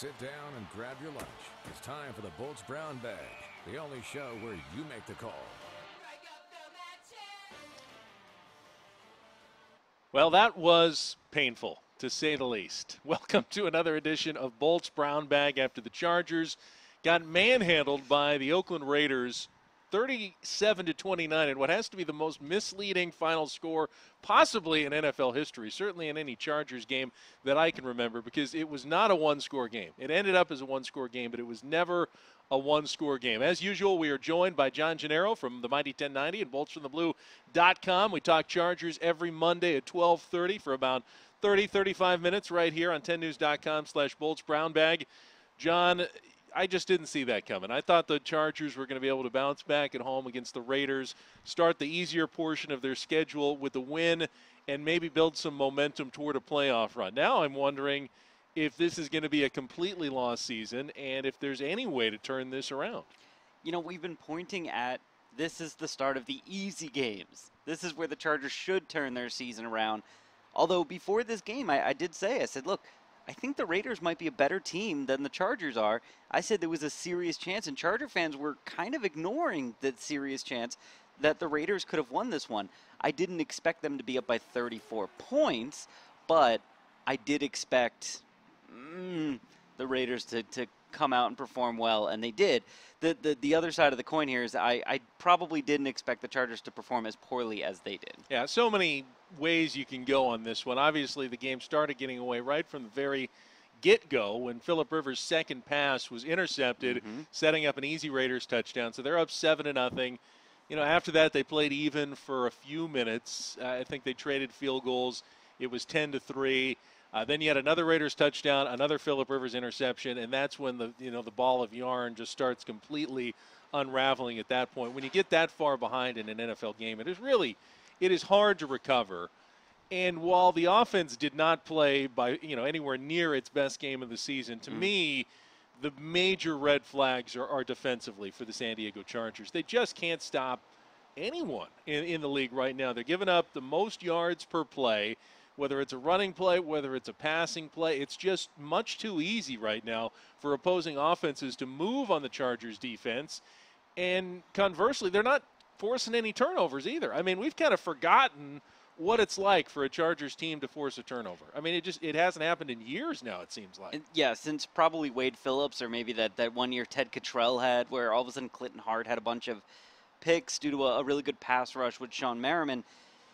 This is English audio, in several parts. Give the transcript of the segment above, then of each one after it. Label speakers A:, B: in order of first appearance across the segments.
A: Sit down and grab your lunch. It's time for the Bolts Brown Bag, the only show where you make the call.
B: Well, that was painful, to say the least. Welcome to another edition of Bolts Brown Bag after the Chargers got manhandled by the Oakland Raiders 37-29 in what has to be the most misleading final score possibly in NFL history, certainly in any Chargers game that I can remember, because it was not a one-score game. It ended up as a one-score game, but it was never a one-score game. As usual, we are joined by John Gennaro from the Mighty 1090 and BoltsFromTheBlue.com. We talk Chargers every Monday at 12:30 for about 35 minutes right here on 10news.com/BoltsBrownBag. John, I just didn't see that coming. I thought the Chargers were going to be able to bounce back at home against the Raiders, start the easier portion of their schedule with a win, and maybe build some momentum toward a playoff run. Now I'm wondering if this is going to be a completely lost season and if there's any way to turn this around.
C: You know, we've been pointing at this is the start of the easy games. This is where the Chargers should turn their season around. Although before this game, I said, look, I think the Raiders might be a better team than the Chargers are. I said there was a serious chance, and Charger fans were kind of ignoring that serious chance that the Raiders could have won this one. I didn't expect them to be up by 34 points, but I did expect the Raiders to come out and perform well, and they did. The other side of the coin here is I probably didn't expect the Chargers to perform as poorly as they did.
B: Yeah, so many ways you can go on this one. Obviously, the game started getting away right from the very get-go when Phillip Rivers' second pass was intercepted, setting up an easy Raiders touchdown. So they're up 7-0. You know, after that, they played even for a few minutes. I think they traded field goals. It was 10-3. Then you had another Raiders touchdown, another Phillip Rivers interception, and that's when the ball of yarn just starts completely unraveling at that point. When you get that far behind in an NFL game, it is hard to recover. And while the offense did not play by anywhere near its best game of the season, to me, the major red flags are defensively for the San Diego Chargers. They just can't stop anyone in the league right now. They're giving up the most yards per play. Whether it's a running play, whether it's a passing play, it's just much too easy right now for opposing offenses to move on the Chargers defense. And conversely, they're not forcing any turnovers either. I mean, we've kind of forgotten what it's like for a Chargers team to force a turnover. I mean, it hasn't happened in years now, it seems like.
C: Yeah, since probably Wade Phillips, or maybe that 1 year Ted Cottrell had, where all of a sudden Clinton Hart had a bunch of picks due to a really good pass rush with Sean Merriman.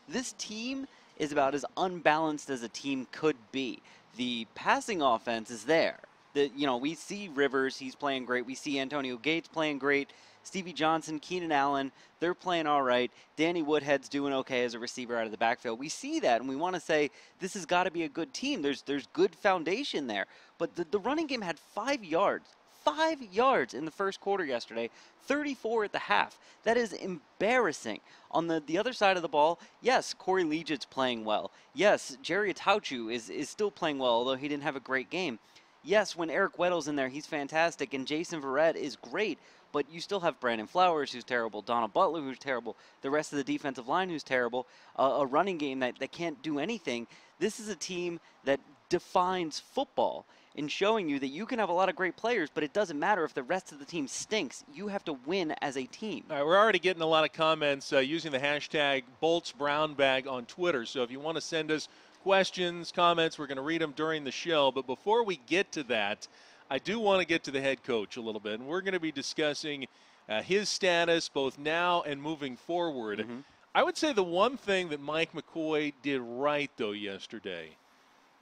C: This team is about as unbalanced as a team could be. The passing offense is there. We see Rivers, he's playing great. We see Antonio Gates playing great. Stevie Johnson, Keenan Allen, they're playing all right. Danny Woodhead's doing okay as a receiver out of the backfield. We see that, and we want to say this has got to be a good team. There's good foundation there. But the running game had 5 yards. 5 yards in the first quarter yesterday, 34 at the half. That is embarrassing. On the other side of the ball, yes, Corey Leggett's playing well. Yes, Jerry Atauchu is still playing well, although he didn't have a great game. Yes, when Eric Weddle's in there, he's fantastic, and Jason Verrett is great, but you still have Brandon Flowers, who's terrible, Donna Butler, who's terrible, the rest of the defensive line, who's terrible, a running game that can't do anything. This is a team that defines football in showing you that you can have a lot of great players, but it doesn't matter if the rest of the team stinks. You have to win as a team.
B: All right, we're already getting a lot of comments using the hashtag BoltsBrownBag on Twitter. So if you want to send us questions, comments, we're going to read them during the show. But before we get to that, I do want to get to the head coach a little bit. And we're going to be discussing his status both now and moving forward. I would say the one thing that Mike McCoy did right, though, yesterday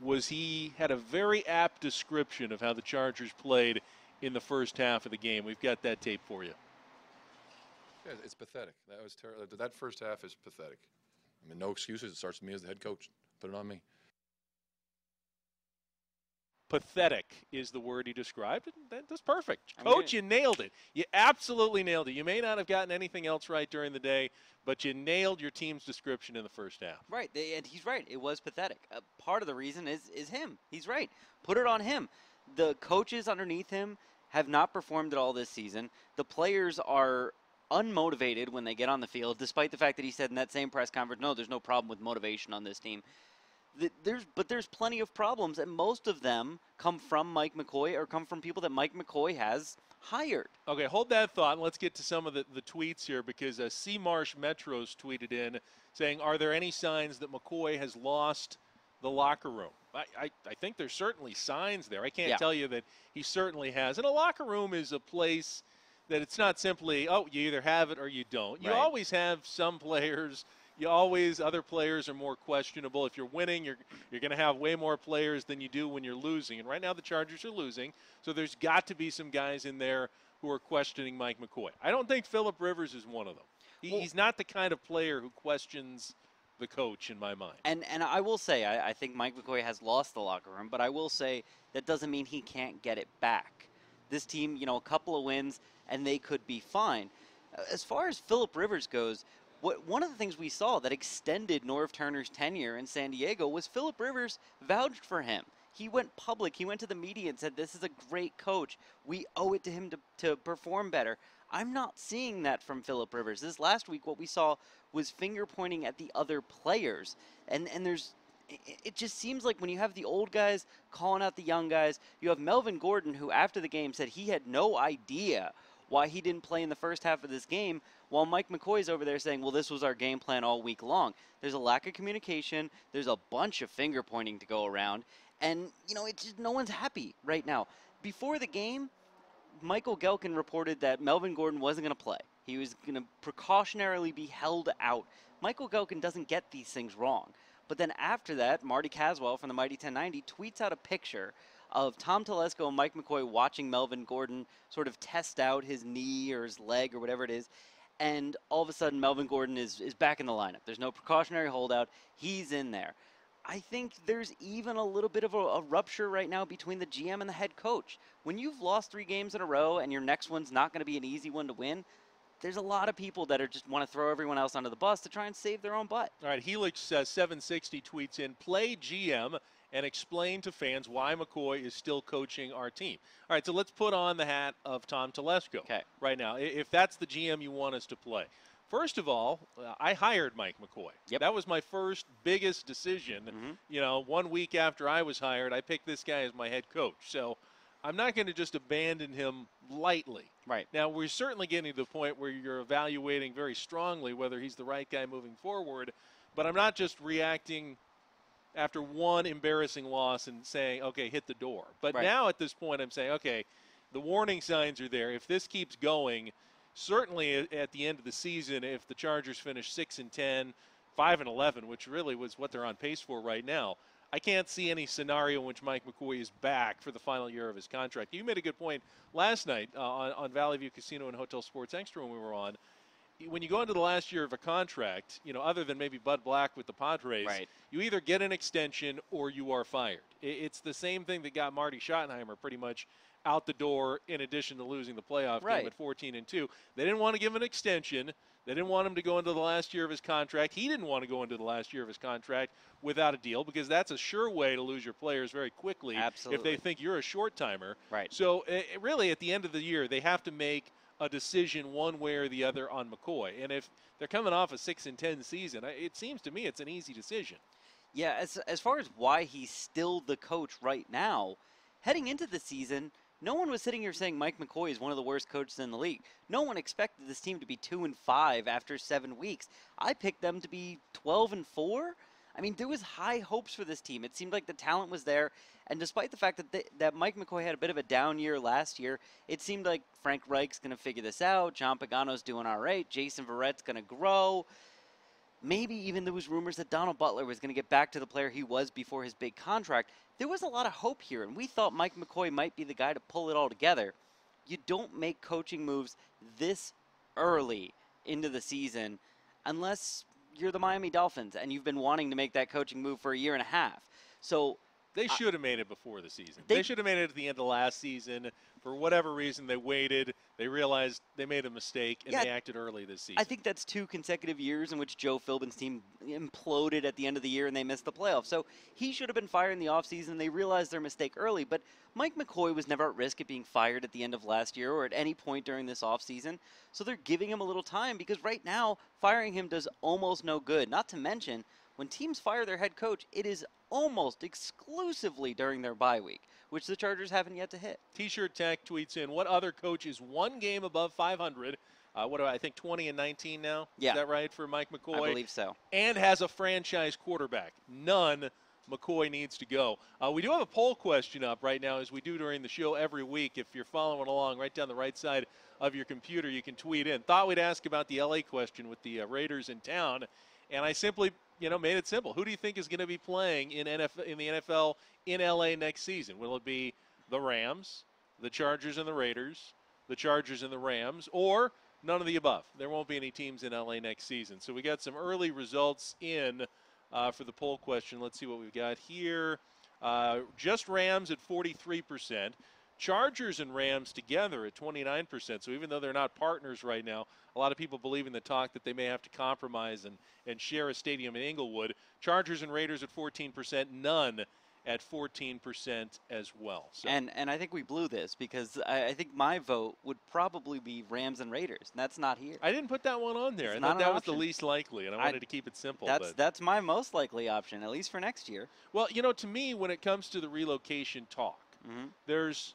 B: was he had a very apt description of how the Chargers played in the first half of the game. We've got that tape for you.
D: Yeah, it's pathetic. That was terrible. That first half is pathetic. I mean, no excuses. It starts with me as the head coach. Put it on me.
B: Pathetic is the word he described. That's perfect. Coach, you nailed it. You absolutely nailed it. You may not have gotten anything else right during the day, but you nailed your team's description in the first half.
C: Right, and he's right. It was pathetic. Part of the reason is him. He's right. Put it on him. The coaches underneath him have not performed at all this season. The players are unmotivated when they get on the field, despite the fact that he said in that same press conference, no, there's no problem with motivation on this team. There's plenty of problems, and most of them come from Mike McCoy or come from people that Mike McCoy has hired.
B: Okay, hold that thought, and let's get to some of the tweets here, because C. Marsh Metros tweeted in saying, are there any signs that McCoy has lost the locker room? I think there's certainly signs there. I can't tell you that he certainly has. And a locker room is a place that it's not simply, oh, you either have it or you don't. You always have some players. Other players are more questionable. If you're winning, you're going to have way more players than you do when you're losing. And right now the Chargers are losing, so there's got to be some guys in there who are questioning Mike McCoy. I don't think Phillip Rivers is one of them. He's not the kind of player who questions the coach in my mind.
C: And I will say, I think Mike McCoy has lost the locker room, but I will say that doesn't mean he can't get it back. This team, a couple of wins, and they could be fine. As far as Phillip Rivers goes, one of the things we saw that extended Norv Turner's tenure in San Diego was Phillip Rivers vouched for him. He went public. He went to the media and said, this is a great coach. We owe it to him to perform better. I'm not seeing that from Phillip Rivers. This last week, what we saw was finger pointing at the other players. And it just seems like when you have the old guys calling out the young guys, you have Melvin Gordon, who after the game said he had no idea why he didn't play in the first half of this game, while Mike McCoy's over there saying, well, this was our game plan all week long. There's a lack of communication. There's a bunch of finger pointing to go around. And, it's just no one's happy right now. Before the game, Michael Gelkin reported that Melvin Gordon wasn't going to play. He was going to precautionarily be held out. Michael Gelkin doesn't get these things wrong. But then after that, Marty Caswell from the Mighty 1090 tweets out a picture of Tom Telesco and Mike McCoy watching Melvin Gordon sort of test out his knee or his leg or whatever it is. And all of a sudden, Melvin Gordon is back in the lineup. There's no precautionary holdout. He's in there. I think there's even a little bit of a rupture right now between the GM and the head coach. When you've lost 3 games in a row and your next one's not going to be an easy one to win, there's a lot of people that are just want to throw everyone else under the bus to try and save their own butt.
B: All right, Helix 760 tweets in, play GM and explain to fans why McCoy is still coaching our team. All right, so let's put on the hat of Tom Telesco right now, if that's the GM you want us to play. First of all, I hired Mike McCoy. That was my first biggest decision. 1 week after I was hired, I picked this guy as my head coach. So I'm not going to just abandon him lightly.
C: Right.
B: Now, we're certainly getting to the point where you're evaluating very strongly whether he's the right guy moving forward. But I'm not just reacting after one embarrassing loss and saying, okay, hit the door. But now at this point, I'm saying, okay, the warning signs are there. If this keeps going, certainly at the end of the season, if the Chargers finish 6-10, 5-11, which really was what they're on pace for right now, I can't see any scenario in which Mike McCoy is back for the final year of his contract. You made a good point last night on Valley View Casino and Hotel Sports Extra when we were on. When you go into the last year of a contract, other than maybe Bud Black with the Padres, you either get an extension or you are fired. It's the same thing that got Marty Schottenheimer pretty much out the door, in addition to losing the playoff game at 14-2. They didn't want to give him an extension. They didn't want him to go into the last year of his contract. He didn't want to go into the last year of his contract without a deal, because that's a sure way to lose your players very quickly if they think you're a short-timer. So really, at the end of the year, they have to make a decision one way or the other on McCoy. And if they're coming off a 6-10 season, it seems to me it's an easy decision.
C: Yeah, as far as why he's still the coach right now, heading into the season, no one was sitting here saying Mike McCoy is one of the worst coaches in the league. No one expected this team to be 2-5 after 7 weeks. I picked them to be 12-4. I mean, there was high hopes for this team. It seemed like the talent was there, and despite the fact that Mike McCoy had a bit of a down year last year, it seemed like Frank Reich's going to figure this out. John Pagano's doing all right. Jason Verrett's going to grow. Maybe even there was rumors that Donald Butler was going to get back to the player he was before his big contract. There was a lot of hope here, and we thought Mike McCoy might be the guy to pull it all together. You don't make coaching moves this early into the season unless you're the Miami Dolphins and you've been wanting to make that coaching move for a year and a half. So
B: they should have made it before the season. They should have made it at the end of last season. For whatever reason, they waited. They realized they made a mistake, and they acted early this season.
C: I think that's 2 consecutive years in which Joe Philbin's team imploded at the end of the year and they missed the playoffs. So he should have been fired in the offseason. They realized their mistake early. But Mike McCoy was never at risk of being fired at the end of last year or at any point during this offseason. So they're giving him a little time, because right now firing him does almost no good. Not to mention, when teams fire their head coach, it is almost exclusively during their bye week, which the Chargers haven't yet to hit.
B: T-shirt Tech tweets in, what other coach is one game above 500? What do I think, 20-19 now?
C: Yeah.
B: Is that right for Mike McCoy?
C: I believe so.
B: And has a franchise quarterback. None. McCoy needs to go. We do have a poll question up right now, as we do during the show every week. If you're following along right down the right side of your computer, you can tweet in. Thought we'd ask about the LA question with the Raiders in town, and I simply, made it simple. Who do you think is going to be playing in the NFL in LA next season? Will it be the Rams, the Chargers and the Raiders, the Chargers and the Rams, or none of the above? There won't be any teams in LA next season. So we got some early results in for the poll question. Let's see what we've got here. Just Rams at 43%. Chargers and Rams together at 29%. So even though they're not partners right now, a lot of people believe in the talk that they may have to compromise and share a stadium in Inglewood. Chargers and Raiders at 14%. None at 14% as well. So.
C: And I think we blew this because I think my vote would probably be Rams and Raiders, and that's not here.
B: I didn't put that one on there.
C: It's
B: I thought that was
C: option.
B: the least likely, and I wanted to keep it simple.
C: That's my most likely option, at least for next year.
B: Well, to me, when it comes to the relocation talk, there's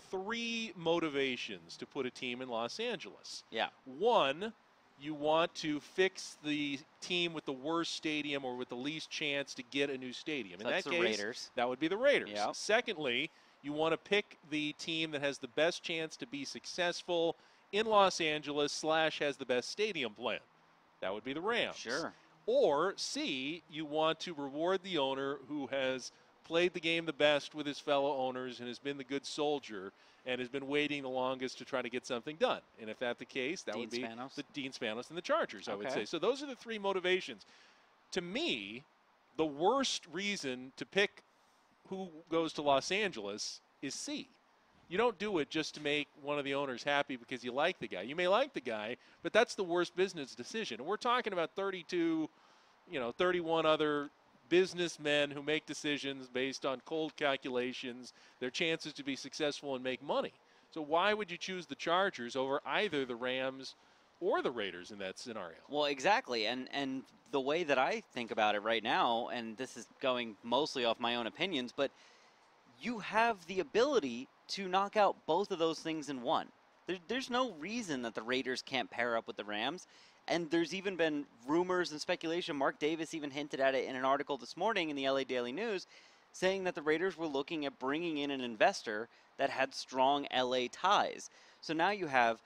B: three motivations to put a team in Los Angeles.
C: Yeah.
B: One, you want to fix the team with the worst stadium or with the least chance to get a new stadium.
C: So
B: in
C: that's
B: that
C: the
B: case,
C: Raiders.
B: that would be the Raiders.
C: Yep.
B: Secondly, you want to pick the team that has the best chance to be successful in Los Angeles / has the best stadium plan. That would be the Rams.
C: Sure.
B: Or C, you want to reward the owner who has played the game the best with his fellow owners and has been the good soldier and has been waiting the longest to try to get something done. And if that's the case, that would be the Dean Spanos and the Chargers, I would say. So those are the three motivations. To me, the worst reason to pick who goes to Los Angeles is C. You don't do it just to make one of the owners happy because you like the guy. You may like the guy, but that's the worst business decision. And we're talking about 31 other businessmen who make decisions based on cold calculations, their chances to be successful and make money. So why would you choose the Chargers over either the Rams or the Raiders in that scenario?
C: Well, exactly. And the way that I think about it right now, and this is going mostly off my own opinions, but you have the ability to knock out both of those things in one. There's no reason that the Raiders can't pair up with the Rams. And there's even been rumors and speculation. Mark Davis even hinted at it in an article this morning in the LA Daily News, saying that the Raiders were looking at bringing in an investor that had strong LA ties. So now you have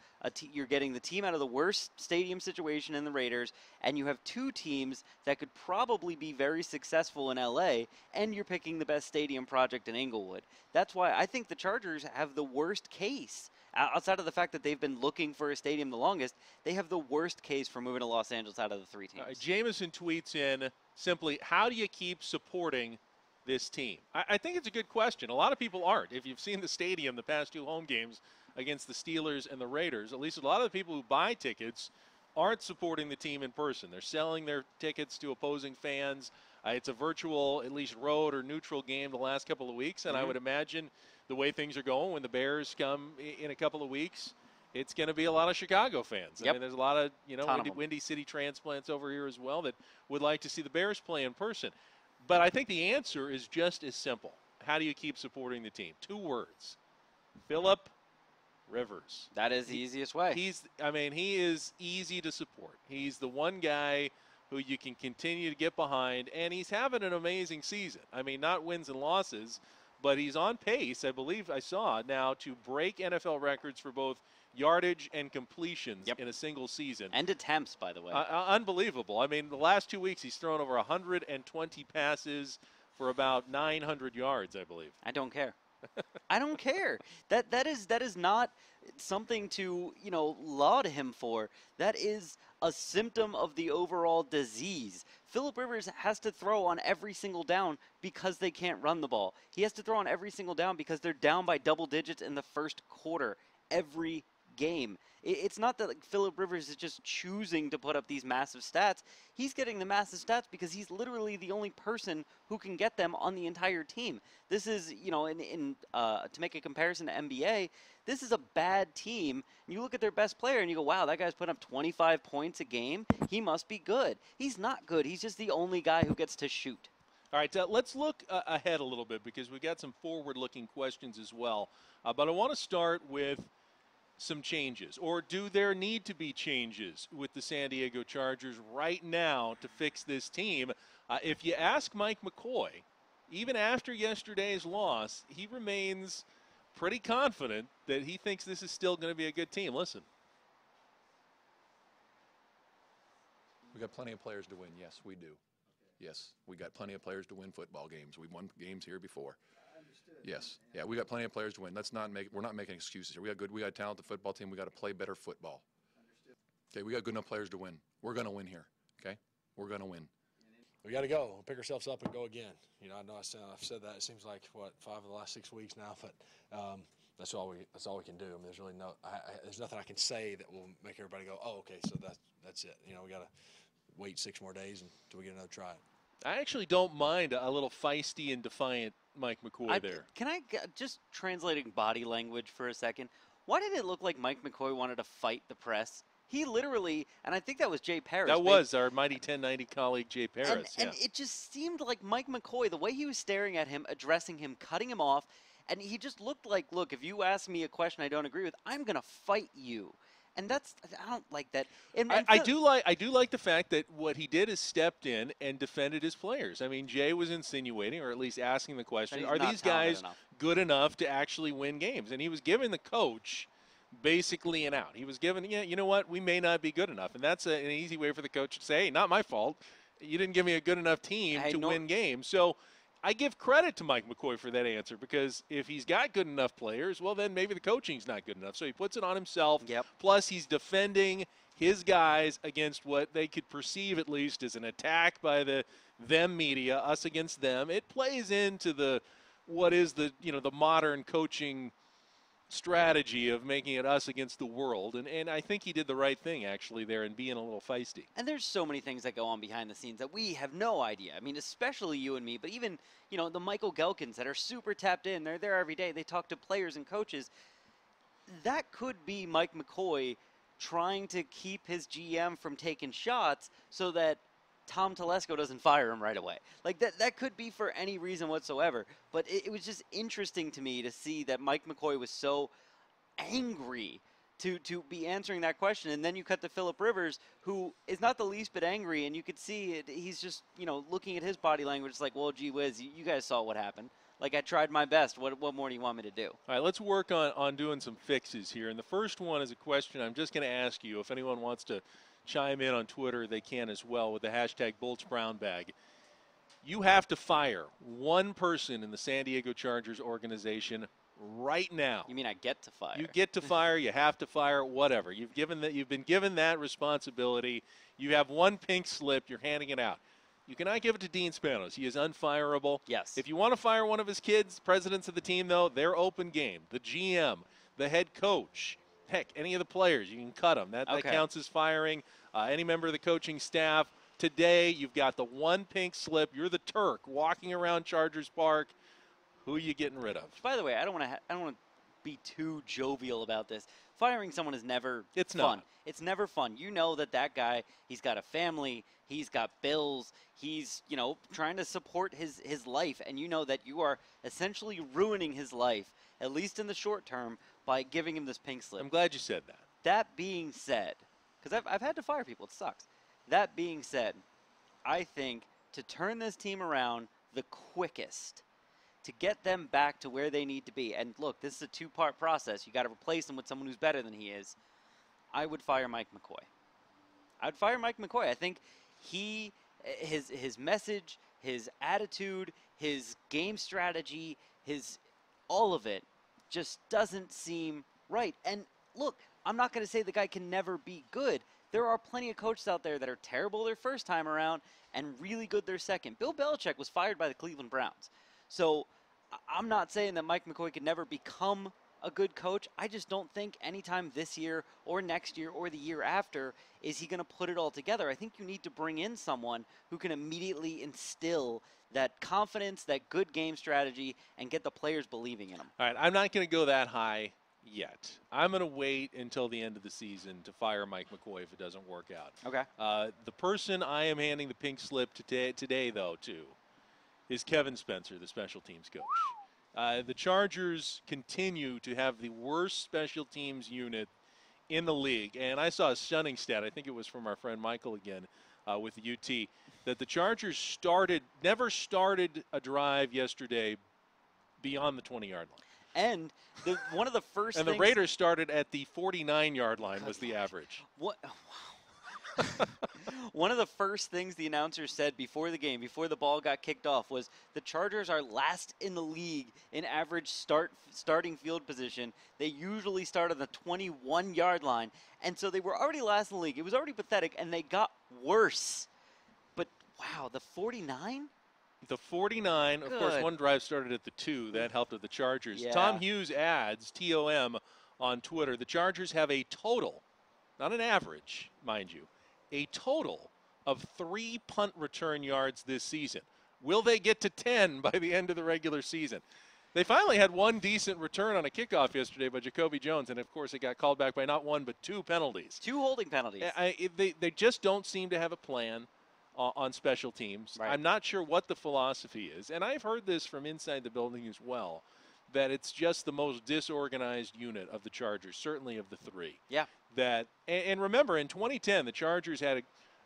C: you're getting the team out of the worst stadium situation in the Raiders, and you have two teams that could probably be very successful in LA, and you're picking the best stadium project in Inglewood. That's why I think the Chargers have the worst case. Outside of the fact that they've been looking for a stadium the longest, they have the worst case for moving to Los Angeles out of the three teams.
B: Jameson tweets in simply, how do you keep supporting this team? I think it's a good question. A lot of people aren't. If you've seen the stadium the past two home games against the Steelers and the Raiders, at least a lot of the people who buy tickets aren't supporting the team in person. They're selling their tickets to opposing fans. It's a virtual, at least road or neutral game the last couple of weeks, and I would imagine the way things are going, when the Bears come in a couple of weeks, it's going to be a lot of Chicago fans.
C: Yep.
B: I mean, there's a lot of, Windy City transplants over here as well that would like to see the Bears play in person. But I think the answer is just as simple. How do you keep supporting the team? 2 words. Phillip Rivers.
C: That is the easiest way.
B: He is easy to support. He's the one guy who you can continue to get behind, and he's having an amazing season. I mean, not wins and losses, but he's on pace, I believe I saw now, to break NFL records for both yardage and completions in a single season.
C: And attempts, by the way.
B: Unbelievable. I mean, the last 2 weeks he's thrown over 120 passes for about 900 yards, I believe.
C: I don't care. I don't care. That is not something to, laud him for. That is a symptom of the overall disease. Phillip Rivers has to throw on every single down because they can't run the ball. He has to throw on every single down because they're down by double digits in the first quarter every game. It's not that like, Phillip Rivers is just choosing to put up these massive stats. He's getting the massive stats because he's literally the only person who can get them on the entire team. This is, you know, to make a comparison to NBA, this is a bad team. You look at their best player and you go, wow, that guy's putting up 25 points a game. He must be good. He's not good. He's just the only guy who gets to shoot.
B: All right, let's look ahead a little bit because we've got some forward-looking questions as well. But I want to start with some changes, or do there need to be changes with the San Diego Chargers right now to fix this team? If you ask Mike McCoy, even after yesterday's loss, he remains pretty confident that he thinks this is still going to be a good team. Listen.
D: We got plenty of players to win. Yes, we do. Yes, we got plenty of players to win football games. We've won games here before. Yes, yeah, we got plenty of players to win. We're not making excuses here. We got a talented football team. We got to play better football. Okay, we got good enough players to win. We're going to win here. Okay, we're going to win.
E: We got to go. We'll pick ourselves up and go again. You know, I know I've said that. It seems like 5 of the last 6 weeks now, but that's all we can do. I mean, there's really there's nothing I can say that will make everybody go, oh, okay, so that's it. You know, we got to wait 6 more days until we get another try.
B: I actually don't mind a little feisty and defiant Mike McCoy there.
C: Can I just translating body language for a second? Why did it look like Mike McCoy wanted to fight the press? He literally, and I think that was Jay Paris.
B: That was our mighty 1090 colleague Jay Paris.
C: And it just seemed like Mike McCoy, the way he was staring at him, addressing him, cutting him off, and he just looked like, look, if you ask me a question I don't agree with, I'm going to fight you. And I don't like that.
B: I do like the fact that what he did is stepped in and defended his players. I mean, Jay was insinuating, or at least asking the question, are these guys good enough to actually win games? And he was giving the coach basically an out. He was giving, you know what, we may not be good enough. And that's an easy way for the coach to say, hey, not my fault. You didn't give me a good enough team to win games. So I give credit to Mike McCoy for that answer, because if he's got good enough players, well, then maybe the coaching's not good enough. So he puts it on himself.
C: Yep.
B: Plus, he's defending his guys against what they could perceive at least as an attack by them media, us against them. It plays into the modern coaching strategy of making it us against the world, and I think he did the right thing actually there in being a little feisty.
C: And there's so many things that go on behind the scenes that we have no idea. I mean, especially you and me, but even, you know, the Michael Gelkins that are super tapped in. They're there every day. They talk to players and coaches. That could be Mike McCoy trying to keep his GM from taking shots so that Tom Telesco doesn't fire him right away. Like, that could be for any reason whatsoever. But it was just interesting to me to see that Mike McCoy was so angry to be answering that question. And then you cut to Phillip Rivers, who is not the least bit angry, and you could see it. He's just, you know, looking at his body language. It's like, well, gee whiz, you guys saw what happened. Like, I tried my best. What more do you want me to do?
B: All right, let's work on doing some fixes here. And the first one is a question I'm just going to ask you. If anyone wants to chime in on Twitter, they can as well with the hashtag #BoltsBrownBag. You have to fire one person in the San Diego Chargers organization right now.
C: You mean I get to fire?
B: You get to fire. You have to fire. Whatever. You've been given that responsibility. You have one pink slip. You're handing it out. You cannot give it to Dean Spanos. He is unfireable.
C: Yes.
B: If you want to fire one of his kids, presidents of the team, though, they're open game. The GM, the head coach, heck, any of the players, you can cut them. That counts as firing. Any member of the coaching staff. Today, you've got the one pink slip. You're the Turk walking around Chargers Park. Who are you getting rid of?
C: By the way, I don't want to be too jovial about this. Firing someone is never fun. It's never fun. You know that guy, he's got a family, he's got bills, he's, you know, trying to support his life, and you know that you are essentially ruining his life, at least in the short term, by giving him this pink slip.
B: I'm glad you said that.
C: That being said, because I've had to fire people, it sucks. That being said, I think to turn this team around the quickest, to get them back to where they need to be, and look, this is a two-part process. You got to replace him with someone who's better than he is. I would fire Mike McCoy. I would fire Mike McCoy. I think his message, his attitude, his game strategy, all of it just doesn't seem right. And look, I'm not going to say the guy can never be good. There are plenty of coaches out there that are terrible their first time around and really good their second. Bill Belichick was fired by the Cleveland Browns. So I'm not saying that Mike McCoy could never become a good coach. I just don't think anytime this year or next year or the year after is he going to put it all together. I think you need to bring in someone who can immediately instill that confidence, that good game strategy, and get the players believing in them.
B: All right, I'm not going to go that high yet. I'm going to wait until the end of the season to fire Mike McCoy if it doesn't work out.
C: Okay.
B: The person I am handing the pink slip today, though, to is Kevin Spencer, the special teams coach. The Chargers continue to have the worst special teams unit in the league. And I saw a stunning stat, I think it was from our friend Michael again with the UT, that the Chargers never started a drive yesterday beyond the 20-yard line.
C: And one of the first
B: and
C: things,
B: the Raiders started at the 49-yard line was the average.
C: What? One of the first things the announcers said before the game, before the ball got kicked off, was the Chargers are last in the league in average starting field position. They usually start on the 21-yard line, and so they were already last in the league. It was already pathetic, and they got worse. But, wow, the 49?
B: The 49, of course, one drive started at the 2. That helped with the Chargers.
C: Yeah.
B: Tom Hughes adds, TOM, on Twitter, the Chargers have a total, not an average, mind you, a total of 3 punt return yards this season. Will they get to 10 by the end of the regular season? They finally had one decent return on a kickoff yesterday by Jacoby Jones, and, of course, it got called back by not one but 2 penalties.
C: 2 holding penalties.
B: They just don't seem to have a plan on special teams.
C: Right.
B: I'm not sure what the philosophy is, and I've heard this from inside the building as well, that it's just the most disorganized unit of the Chargers, certainly of the 3.
C: Yeah.
B: And remember, in 2010, the Chargers had a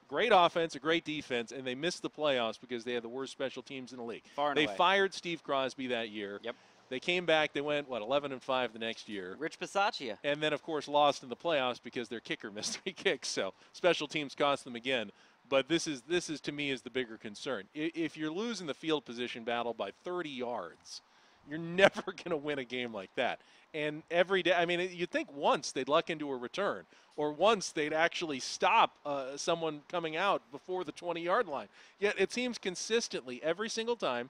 B: great offense, a great defense, and they missed the playoffs because they had the worst special teams in the league.
C: Far and
B: they
C: away.
B: fired Steve Crosby that year.
C: Yep.
B: They came back. They went, 11-5 the next year.
C: Rich Bisaccia.
B: And then, of course, lost in the playoffs because their kicker missed 3 kicks. So special teams cost them again. But this is to me is the bigger concern. If you're losing the field position battle by 30 yards, you're never going to win a game like that. And every day, I mean, you'd think once they'd luck into a return, or once they'd actually stop someone coming out before the 20-yard line. Yet it seems consistently every single time,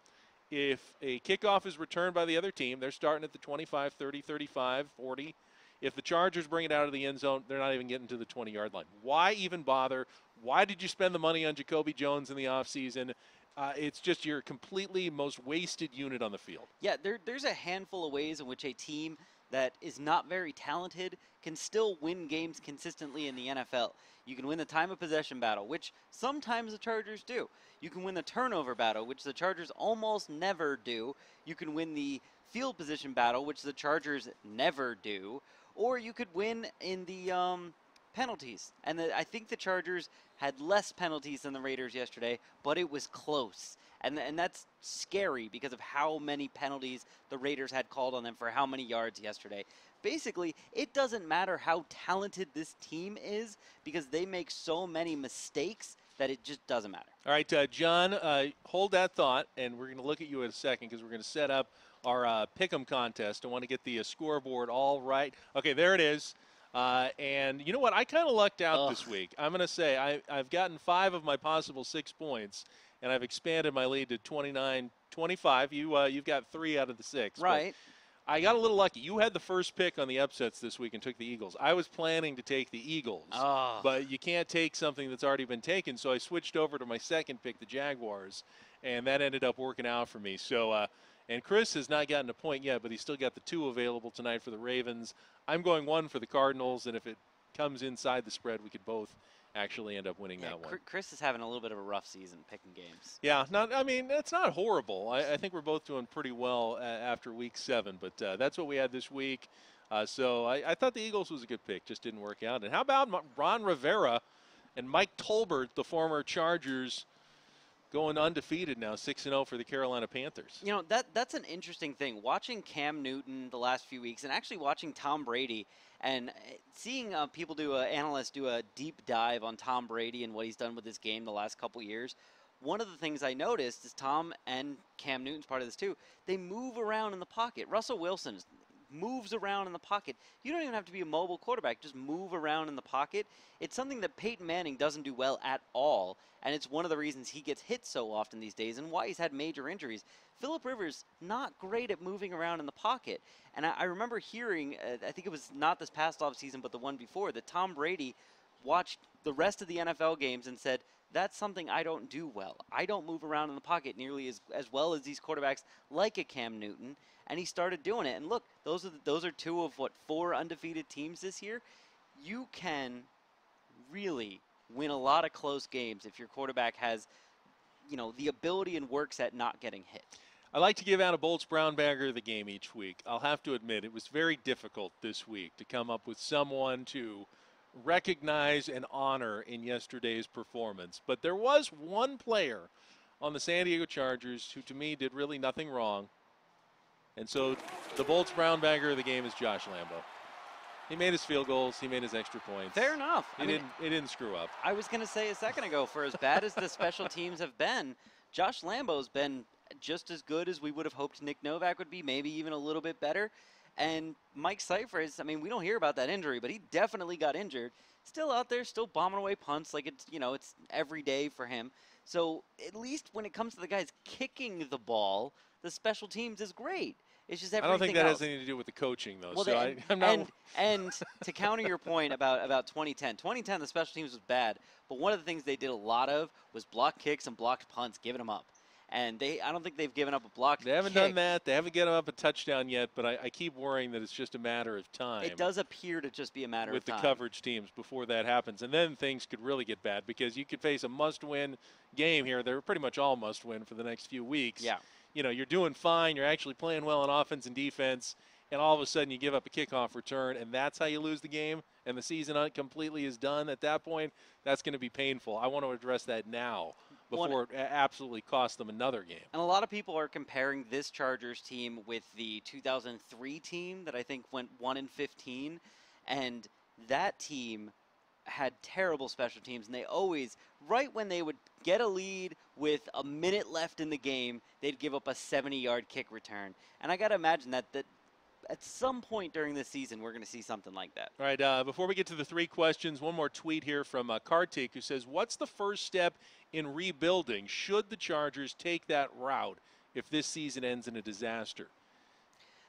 B: if a kickoff is returned by the other team, they're starting at the 25, 30, 35, 40. If the Chargers bring it out of the end zone, they're not even getting to the 20-yard line. Why even bother? Why did you spend the money on Jacoby Jones in the offseason? It's just your completely most wasted unit on the field.
C: Yeah, there's a handful of ways in which a team that is not very talented can still win games consistently in the NFL. You can win the time of possession battle, which sometimes the Chargers do. You can win the turnover battle, which the Chargers almost never do. You can win the field position battle, which the Chargers never do. Or you could win in the penalties. And I think the Chargers had less penalties than the Raiders yesterday, but it was close. And that's scary because of how many penalties the Raiders had called on them for how many yards yesterday. Basically, it doesn't matter how talented this team is because they make so many mistakes that it just doesn't matter.
B: All right, John, hold that thought, and we're going to look at you in a second because we're going to set up our pick'em contest. I want to get the scoreboard all right. Okay, there it is. And you know what? I kind of lucked out this week. I'm going to say I've gotten 5 of my possible 6 points, and I've expanded my lead to 29-25. You've got 3 out of the 6.
C: Right.
B: I got a little lucky. You had the first pick on the upsets this week and took the Eagles. I was planning to take the Eagles, but you can't take something that's already been taken, so I switched over to my second pick, the Jaguars, and that ended up working out for me. So, and Chris has not gotten a point yet, but he's still got the 2 available tonight for the Ravens. I'm going 1 for the Cardinals, and if it comes inside the spread, we could both actually end up winning that one.
C: Chris is having a little bit of a rough season picking games.
B: Yeah, it's not horrible. I think we're both doing pretty well after week 7, but that's what we had this week. So I thought the Eagles was a good pick, just didn't work out. And how about Ron Rivera and Mike Tolbert, the former Chargers, going undefeated now, 6-0 for the Carolina Panthers?
C: You know, that's an interesting thing. Watching Cam Newton the last few weeks and actually watching Tom Brady and seeing analysts do a deep dive on Tom Brady and what he's done with his game the last couple years, one of the things I noticed is Tom and Cam Newton's part of this too, they move around in the pocket. Russell Wilson is moves around in the pocket. You don't even have to be a mobile quarterback. Just move around in the pocket. It's something that Peyton Manning doesn't do well at all, and it's one of the reasons he gets hit so often these days and why he's had major injuries. Phillip Rivers, not great at moving around in the pocket. And I remember hearing, I think it was not this past offseason, but the one before, that Tom Brady watched the rest of the NFL games and said, that's something I don't do well. I don't move around in the pocket nearly as well as these quarterbacks like a Cam Newton, and he started doing it. And look, those are two of, 4 undefeated teams this year. You can really win a lot of close games if your quarterback has, the ability and works at not getting hit.
B: I like to give out a Bolts Brown Bagger of the game each week. I'll have to admit, it was very difficult this week to come up with someone to recognize and honor in yesterday's performance. But there was one player on the San Diego Chargers who, to me, did really nothing wrong. And so the Bolts Brown Bagger of the game is Josh Lambo. He made his field goals. He made his extra points.
C: Fair enough.
B: He didn't screw up.
C: I was going to say a second ago, for as bad as the special teams have been, Josh Lambo's been just as good as we would have hoped Nick Novak would be, maybe even a little bit better. And Mike Cyphers, we don't hear about that injury, but he definitely got injured. Still out there, still bombing away punts like it's every day for him. So at least when it comes to the guys kicking the ball, the special teams is great. It's just everything
B: I don't think that
C: else
B: has anything to do with the coaching, though.
C: Well,
B: so I'm not.
C: And to counter your point about 2010, the special teams was bad, but one of the things they did a lot of was block kicks and blocked punts, giving them up. And I don't think they've given up a blocked
B: They haven't
C: kick.
B: done that. They haven't given up a touchdown yet, but I keep worrying that it's just a matter of time.
C: It does appear to just be a matter
B: with
C: of time.
B: the coverage teams before that happens. And then things could really get bad because you could face a must-win game here. They're pretty much all must-win for the next few weeks.
C: Yeah.
B: You're doing fine. You're actually playing well on offense and defense. And all of a sudden you give up a kickoff return, and that's how you lose the game, and the season completely is done at that point. That's going to be painful. I want to address that now before it absolutely costs them another game.
C: And a lot of people are comparing this Chargers team with the 2003 team that I think went 1-15, and that team had terrible special teams, and they always, right when they would get a lead with a minute left in the game, they'd give up a 70-yard kick return. And I got to imagine that at some point during this season, we're going to see something like that.
B: All right, before we get to the 3 questions, one more tweet here from Kartik, who says, what's the first step in rebuilding? Should the Chargers take that route if this season ends in a disaster?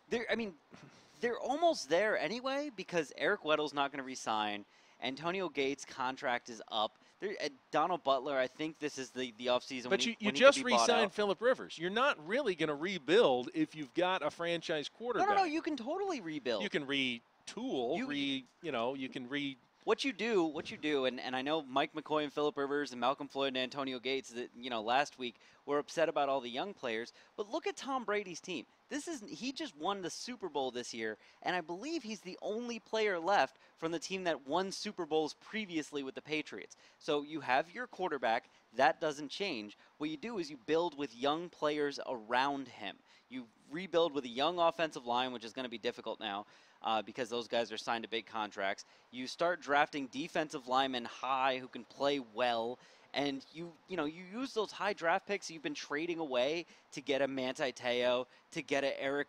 C: They're almost there anyway, because Eric Weddle's not going to re-sign. Antonio Gates' contract is up. Donald Butler, I think this is the offseason.
B: But you just re-signed Phillip Rivers. You're not really going to rebuild if you've got a franchise quarterback.
C: No, you can totally rebuild.
B: You can retool, you can
C: What you do, and I know Mike McCoy and Phillip Rivers and Malcolm Floyd and Antonio Gates, that last week were upset about all the young players. But look at Tom Brady's team. He just won the Super Bowl this year, and I believe he's the only player left from the team that won Super Bowls previously with the Patriots. So you have your quarterback. That doesn't change. What you do is you build with young players around him. You rebuild with a young offensive line, which is going to be difficult now. Because those guys are signed to big contracts. You start drafting defensive linemen high who can play well, and you use those high draft picks you've been trading away to get a Manti Te'o, to get a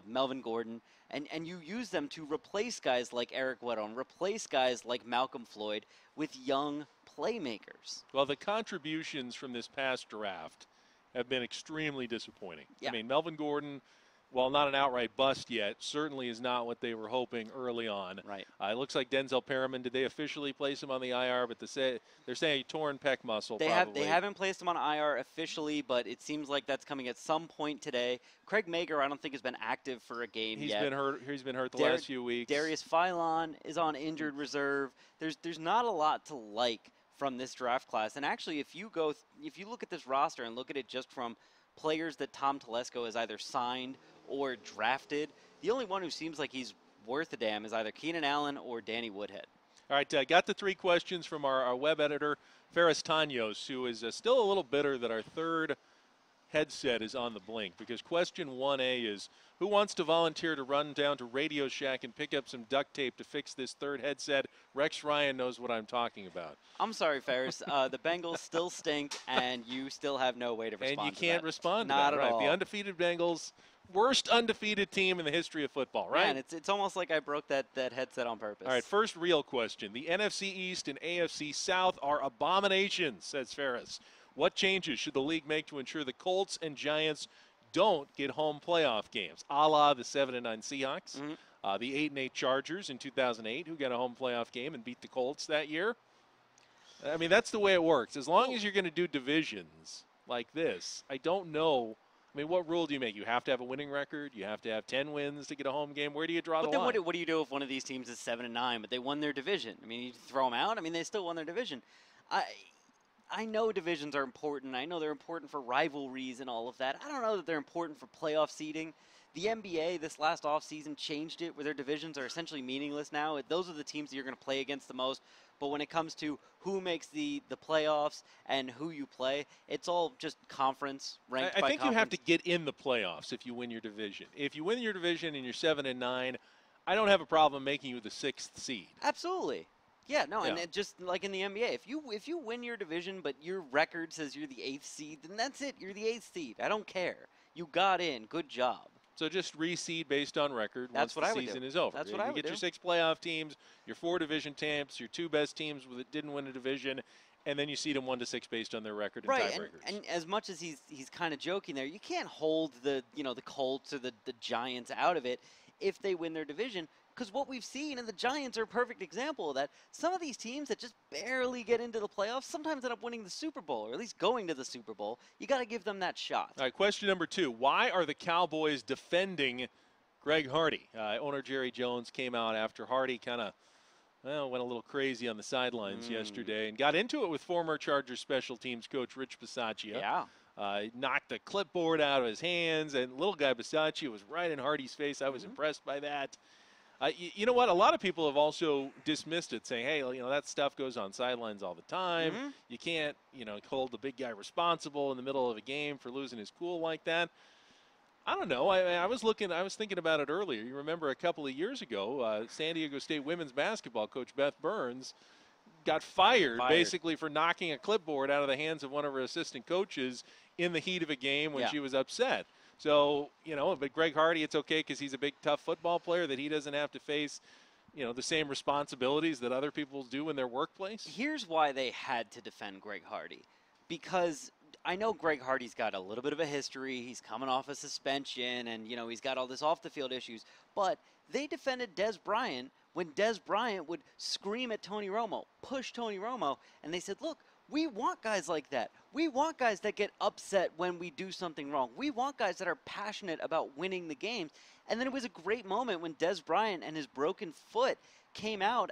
C: Melvin Gordon, and you use them to replace guys like Eric Weddle and replace guys like Malcolm Floyd with young playmakers.
B: Well, the contributions from this past draft have been extremely disappointing.
C: Yeah.
B: Melvin Gordon, while not an outright bust yet, certainly is not what they were hoping early on.
C: Right.
B: It looks like Denzel Perriman, did they officially place him on the IR? But they're saying a torn pec muscle
C: They
B: probably.
C: haven't placed him on IR officially, but it seems like that's coming at some point today. Craig Mager, I don't think, has been active for a game yet.
B: He's been hurt the last few weeks.
C: Darius Philon is on injured reserve. There's not a lot to like from this draft class. And actually, if you look at this roster and look at it just from players that Tom Telesco has either signed or drafted, the only one who seems like he's worth a damn is either Keenan Allen or Danny Woodhead.
B: All right, got the 3 questions from our web editor, Ferris Tanyos, who is still a little bitter that our 3rd headset is on the blink, because question 1A is, who wants to volunteer to run down to Radio Shack and pick up some duct tape to fix this 3rd headset? Rex Ryan knows what I'm talking about.
C: I'm sorry, Ferris. The Bengals still stink, and you still have no way to respond to that.
B: And you can't respond to
C: Not
B: that,
C: at
B: right?
C: all.
B: The undefeated Bengals worst undefeated team in the history of football, right?
C: Man, it's almost like I broke that headset on purpose.
B: All right, first real question. The NFC East and AFC South are abominations, says Ferris. What changes should the league make to ensure the Colts and Giants don't get home playoff games, a la the 7-9 Seahawks, the 8-8 Chargers in 2008, who got a home playoff game and beat the Colts that year? I mean, that's the way it works. As long as you're going to do divisions like this, I don't know. I mean, what rule do you make? You have to have a winning record. You have to have 10 wins to get a home game. Where do you draw the line?
C: But then what do you do if one of these teams is 7-9, but they won their division? I mean, you throw them out? I mean, they still won their division. I know divisions are important. I know they're important for rivalries and all of that. I don't know that they're important for playoff seeding. The NBA this last offseason changed it where their divisions are essentially meaningless now. Those are the teams that you're going to play against the most. But when it comes to who makes the playoffs and who you play, it's all just conference, ranked by
B: I think
C: conference.
B: you have to get in the playoffs if you win your division. If you win your division and you're 7-9, I don't have a problem making you the 6th seed.
C: Absolutely. Yeah, no,
B: Yeah.
C: and it just like in the NBA, if you win your division but your record says you're the 8th seed, then that's it. You're the 8th seed. I don't care. You got in. Good job.
B: So just reseed based on record
C: That's
B: once
C: what I
B: the
C: would
B: season
C: do.
B: is over.
C: That's what
B: you
C: I would
B: get
C: do.
B: your 6 playoff teams, your 4 division champs, your 2 best teams that didn't win a division, and then you seed them 1-6 based on their record and
C: Right,
B: tiebreakers.
C: and as much as he's kind of joking there, you can't hold the Colts or the Giants out of it if they win their division. Because what we've seen, and the Giants are a perfect example of that, some of these teams that just barely get into the playoffs sometimes end up winning the Super Bowl, or at least going to the Super Bowl. You got to give them that shot.
B: All right, question number 2. Why are the Cowboys defending Greg Hardy? Owner Jerry Jones came out after Hardy kind of went a little crazy on the sidelines yesterday and got into it with former Chargers special teams coach Rich Bisaccia.
C: Yeah.
B: Knocked the clipboard out of his hands, and little guy Bisaccia was right in Hardy's face. I was impressed by that. You know what? A lot of people have also dismissed it, saying, hey, that stuff goes on sidelines all the time. You can't, hold the big guy responsible in the middle of a game for losing his cool like that. I don't know. I was thinking about it earlier. You remember a couple of years ago, San Diego State women's basketball coach Beth Burns got fired basically for knocking a clipboard out of the hands of one of her assistant coaches in the heat of a game when she was upset. So, but Greg Hardy, it's okay because he's a big, tough football player that he doesn't have to face, the same responsibilities that other people do in their workplace.
C: Here's why they had to defend Greg Hardy. Because I know Greg Hardy's got a little bit of a history. He's coming off a suspension and, he's got all this off-the-field issues. But they defended Des Bryant when Des Bryant would scream at Tony Romo, push Tony Romo, and they said, look, we want guys like that. We want guys that get upset when we do something wrong. We want guys that are passionate about winning the games. And then it was a great moment when Des Bryant and his broken foot came out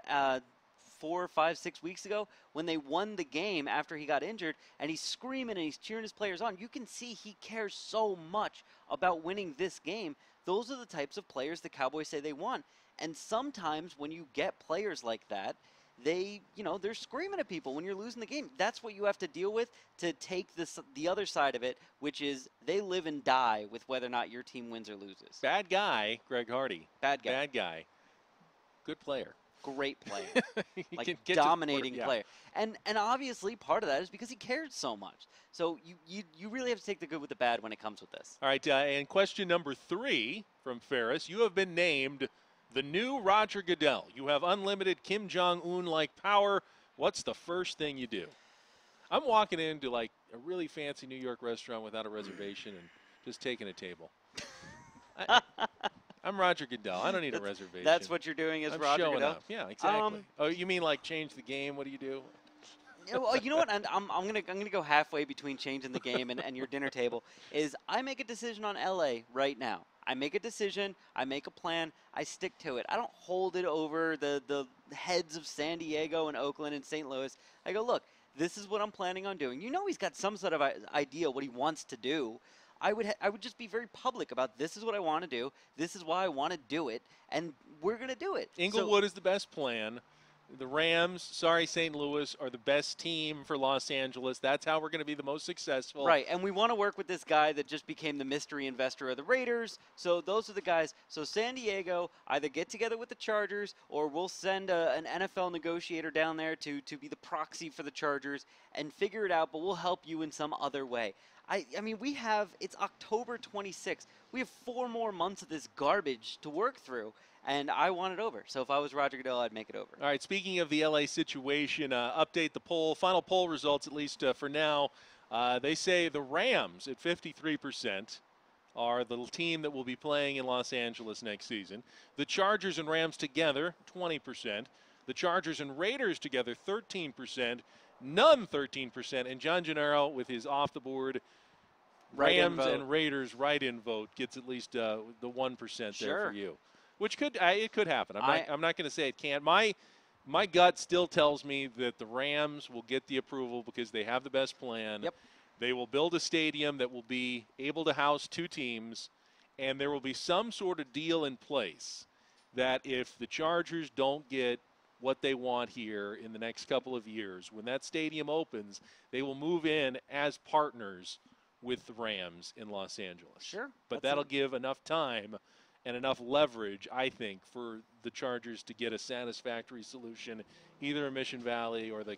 C: 4, 5, 6 weeks ago when they won the game after he got injured, and he's screaming and he's cheering his players on. You can see he cares so much about winning this game. Those are the types of players the Cowboys say they want. And sometimes when you get players like that, they're screaming at people when you're losing the game. That's what you have to deal with to take the other side of it, which is they live and die with whether or not your team wins or loses.
B: Bad guy, Greg Hardy.
C: Bad guy.
B: Bad guy. Good player.
C: Great player. Like
B: Get
C: dominating
B: to
C: player. And obviously part of that is because he cared so much. So you really have to take the good with the bad when it comes with this.
B: All right, and question number 3 from Ferris. You have been named the new Roger Goodell. You have unlimited Kim Jong-un-like power. What's the first thing you do? I'm walking into like a really fancy New York restaurant without a reservation and just taking a table. I'm Roger Goodell. I don't need a reservation.
C: That's what you're doing as Roger
B: showing
C: Goodell?
B: up. Yeah, exactly. Oh, you mean like change the game? What do you do?
C: You know what? I'm gonna go halfway between changing the game and your dinner table. Is I make a decision on LA right now. I make a decision, I make a plan, I stick to it. I don't hold it over the heads of San Diego and Oakland and St. Louis. I go, look, this is what I'm planning on doing. He's got some sort of idea what he wants to do. I would just be very public about this is what I want to do, this is why I want to do it, and we're going to do it.
B: Inglewood is the best plan. The Rams, St. Louis, are the best team for Los Angeles. That's how we're going to be the most successful.
C: Right, and we want to work with this guy that just became the mystery investor of the Raiders. So those are the guys. So San Diego, either get together with the Chargers or we'll send an NFL negotiator down there to be the proxy for the Chargers and figure it out, but we'll help you in some other way. I mean, it's October 26th. We have 4 more months of this garbage to work through, and I want it over. So if I was Roger Goodell, I'd make it over.
B: All right, speaking of the LA situation, update the final poll results, at least for now. They say the Rams at 53% are the team that will be playing in Los Angeles next season. The Chargers and Rams together, 20%. The Chargers and Raiders together, 13%. None, 13%. And John Gennaro, with his off-the-board Rams and Raiders write-in vote, gets at least the 1% there for you. Which it could happen. I'm not going to say it can't. My gut still tells me that the Rams will get the approval because they have the best plan.
C: Yep.
B: They will build a stadium that will be able to house 2 teams, and there will be some sort of deal in place that if the Chargers don't get what they want here in the next couple of years, when that stadium opens, they will move in as partners with the Rams in Los Angeles.
C: Sure.
B: But that'll give enough time and enough leverage, I think, for the Chargers to get a satisfactory solution, either in Mission Valley or the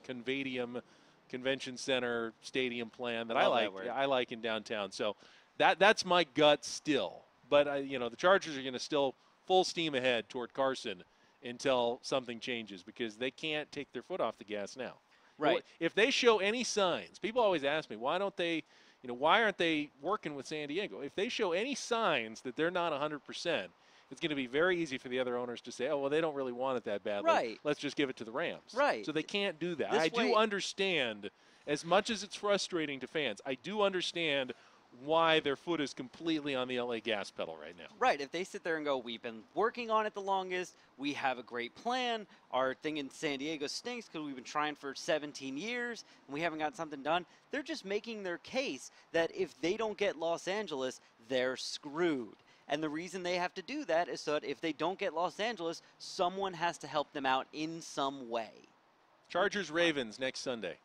B: Convention Center stadium plan that I like in downtown. So that's my gut still. But the Chargers are going to still full steam ahead toward Carson until something changes because they can't take their foot off the gas now.
C: Right.
B: If they show any signs, people always ask me, why aren't they working with San Diego? If they show any signs that they're not 100%, it's going to be very easy for the other owners to say, oh, well, they don't really want it that badly.
C: Right.
B: Let's just give it to the Rams.
C: Right.
B: So they can't do that.
C: I
B: do understand, as much as it's frustrating to fans, I do understand why their foot is completely on the LA gas pedal right now.
C: Right. If they sit there and go, we've been working on it the longest, we have a great plan, our thing in San Diego stinks because we've been trying for 17 years and we haven't got something done, they're just making their case that if they don't get Los Angeles, they're screwed. And the reason they have to do that is so that if they don't get Los Angeles, someone has to help them out in some way.
B: Chargers-Ravens next Sunday.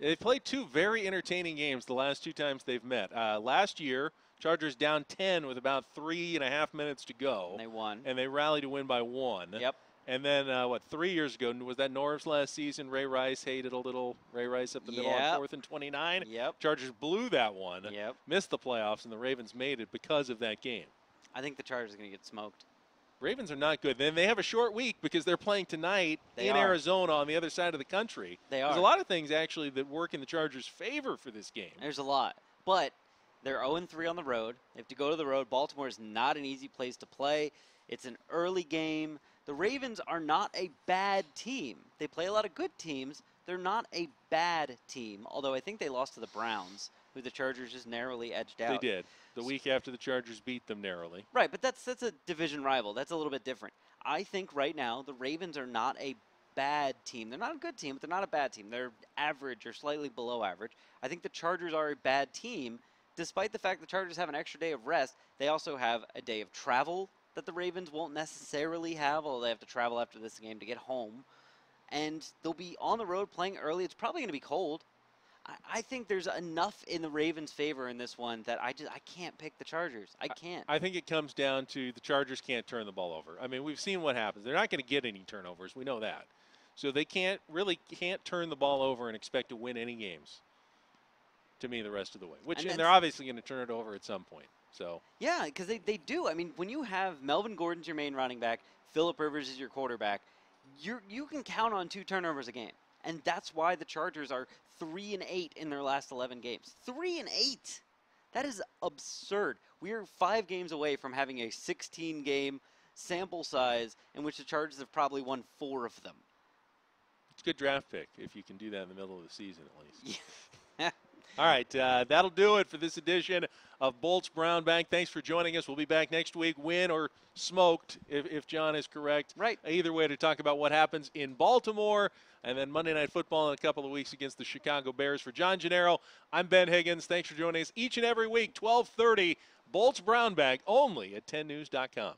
B: They've played 2 very entertaining games the last 2 times they've met. Last year, Chargers down 10 with about 3.5 minutes to go.
C: And they won.
B: And they rallied to win by 1.
C: Yep.
B: And then, 3 years ago, was that Norv's last season? Ray Rice hated a little. Ray Rice up the middle on 4th and 29.
C: Yep.
B: Chargers blew that one.
C: Yep.
B: Missed the playoffs, and the Ravens made it because of that game.
C: I think the Chargers are going to get smoked.
B: Ravens are not good. Then they have a short week because they're playing tonight in Arizona on the other side of the country. There's a lot of things, actually, that work in the Chargers' favor for this game.
C: There's a lot. But they're 0-3 on the road. They have to go to the road. Baltimore is not an easy place to play. It's an early game. The Ravens are not a bad team. They play a lot of good teams. They're not a bad team, although I think they lost to the Browns, who the Chargers just narrowly edged out.
B: They did. The week after the Chargers beat them narrowly.
C: Right, but that's a division rival. That's a little bit different. I think right now the Ravens are not a bad team. They're not a good team, but they're not a bad team. They're average or slightly below average. I think the Chargers are a bad team, despite the fact the Chargers have an extra day of rest. They also have a day of travel that the Ravens won't necessarily have, although they have to travel after this game to get home. And they'll be on the road playing early. It's probably going to be cold. I think there's enough in the Ravens' favor in this one that I can't pick the Chargers. I can't.
B: I think it comes down to the Chargers can't turn the ball over. I mean, we've seen what happens. They're not going to get any turnovers. We know that. So they can't turn the ball over and expect to win any games, to me, the rest of the way. And they're obviously going to turn it over at some point. So
C: yeah, because they do. I mean, when you have Melvin Gordon's your main running back, Phillip Rivers is your quarterback, you can count on 2 turnovers a game. And that's why the Chargers are 3-8 in their last 11 games. 3-8. That is absurd. We are 5 games away from having a 16-game sample size in which the Chargers have probably won 4 of them.
B: It's a good draft pick if you can do that in the middle of the season at least. Yeah. All right, that'll do it for this edition of Bolts Brown Bank. Thanks for joining us. We'll be back next week, win or smoked, if John is correct.
C: Right.
B: Either way, to talk about what happens in Baltimore, and then Monday Night Football in a couple of weeks against the Chicago Bears. For John Gennaro, I'm Ben Higgins. Thanks for joining us each and every week, 12:30, Bolts Brown Bag, only at 10news.com.